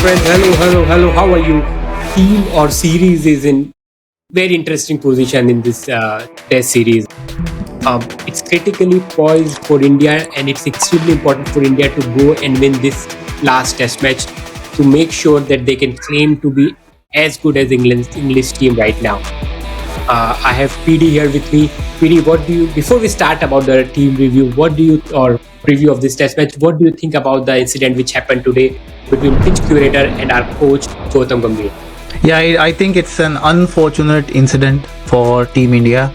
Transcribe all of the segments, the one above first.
friends. Hello. How are you? Team or series is in very interesting position in this test series. It's critically poised for India, and it's extremely important for India to go and win this last test match to make sure that they can claim to be as good as England's English team right now. I have PD here with me. PD, what do you, before we start about the team review, what do you, or preview of this test match, what do you think about the incident which happened today between pitch curator and our coach, Gautam Gambhir? Yeah, I think it's an unfortunate incident for Team India.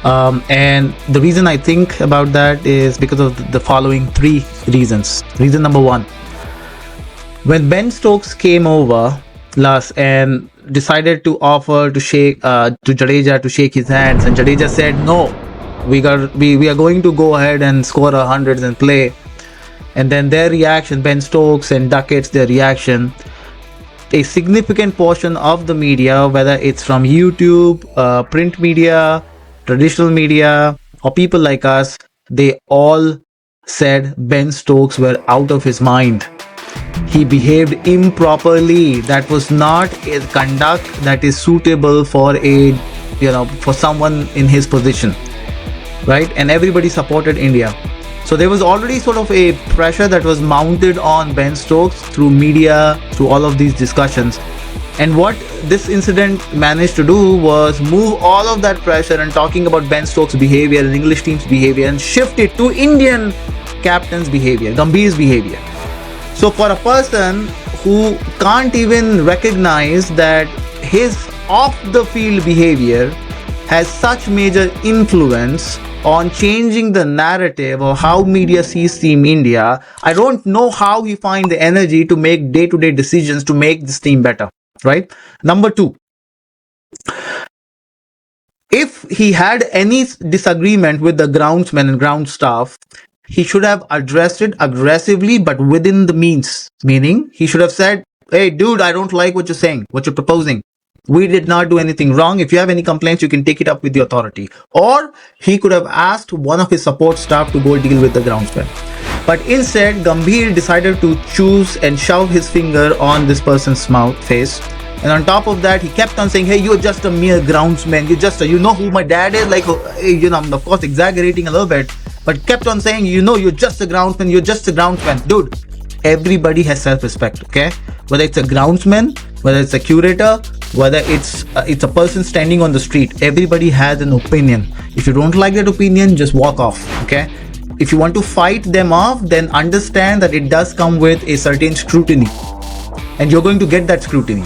And the reason I think about that is because of the following three reasons. Reason number one, when Ben Stokes came over last and decided to offer to Jadeja to shake his hands, and Jadeja said no, we are going to go ahead and score 100s and play. And then their reaction, Ben Stokes and Duckett's, their reaction, a significant portion of the media, whether it's from YouTube, print media, traditional media, or people like us, they all said Ben Stokes were out of his mind. He behaved improperly. That was not a conduct that is suitable for for someone in his position, right? And everybody supported India. So there was already sort of a pressure that was mounted on Ben Stokes through media, through all of these discussions. And what this incident managed to do was move all of that pressure and talking about Ben Stokes' behavior and English team's behavior and shift it to Indian captain's behavior, Gambhir's behavior. So for a person who can't even recognize that his off-the-field behavior has such major influence on changing the narrative of how media sees Team India, I don't know how he finds the energy to make day-to-day decisions to make this team better, right? Number two, if he had any disagreement with the groundsman and ground staff, he should have addressed it aggressively, but within the means. Meaning, he should have said, hey, dude, I don't like what you're saying, what you're proposing. We did not do anything wrong. If you have any complaints, you can take it up with the authority. Or he could have asked one of his support staff to go deal with the groundsman. But instead, Gambhir decided to choose and shove his finger on this person's face. And on top of that, he kept on saying, hey, you're just a mere groundsman. You know who my dad is? I'm of course exaggerating a little bit, but kept on saying, you're just a groundsman. You're just a groundsman. Dude, everybody has self-respect, okay? Whether it's a groundsman, whether it's a curator, whether it's a person standing on the street, everybody has an opinion. If you don't like that opinion, just walk off, okay? If you want to fight them off, then understand that it does come with a certain scrutiny, and you're going to get that scrutiny.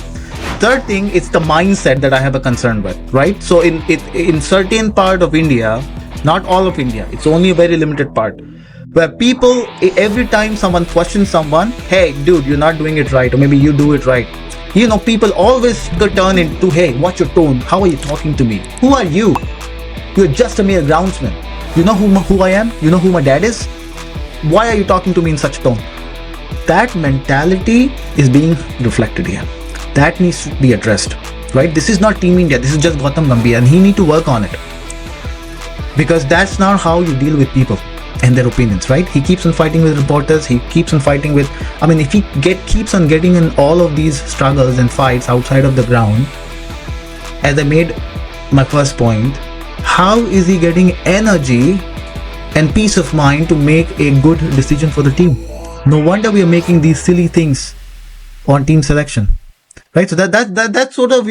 Third thing, it's the mindset that I have a concern with, right? So in certain part of India, not all of India, it's only a very limited part, where people, every time someone questions someone, hey, dude, you're not doing it right, or maybe you do it right. People always turn into, hey, what's your tone? How are you talking to me? Who are you? You're just a mere groundsman. You know who I am? You know who my dad is? Why are you talking to me in such tone? That mentality is being reflected here. That needs to be addressed, right? This is not Team India. This is just Gautam Gambhir, and he needs to work on it. Because that's not how you deal with people and their opinions, right? He keeps on fighting with reporters. He keeps on fighting with, if he keeps on getting in all of these struggles and fights outside of the ground, as I made my first point, how is he getting energy and peace of mind to make a good decision for the team? No wonder we are making these silly things on team selection, right? So that's sort of,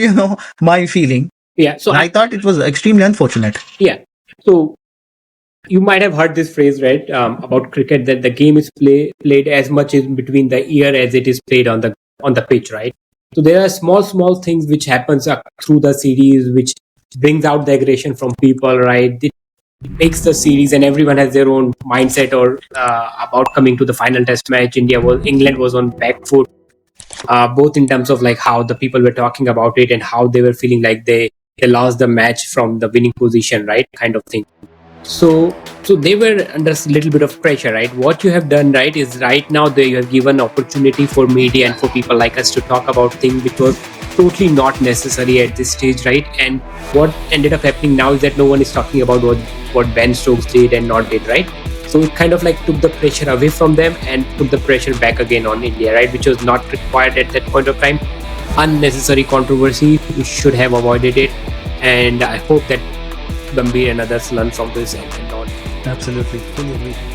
my feeling. Yeah. So I thought it was extremely unfortunate. Yeah. So you might have heard this phrase, right, about cricket, that the game is played as much in between the ear as it is played on the pitch, right? So there are small things which happens through the series which brings out the aggression from people, right? It makes the series, and everyone has their own mindset or about coming to the final test match. England was on back foot, both in terms of like how the people were talking about it and how they were feeling like they lost the match from the winning position, right, kind of thing. So they were under a little bit of pressure, right? What you have done, right, is right now you have given opportunity for media and for people like us to talk about things which was totally not necessary at this stage, right? And what ended up happening now is that no one is talking about what Ben Stokes did and not did, right? So it kind of like took the pressure away from them and took the pressure back again on India, right? Which was not required at that point of time. Unnecessary controversy. We should have avoided it. And I hope that Gambhir and others learn from this and not. Absolutely. Fully agree.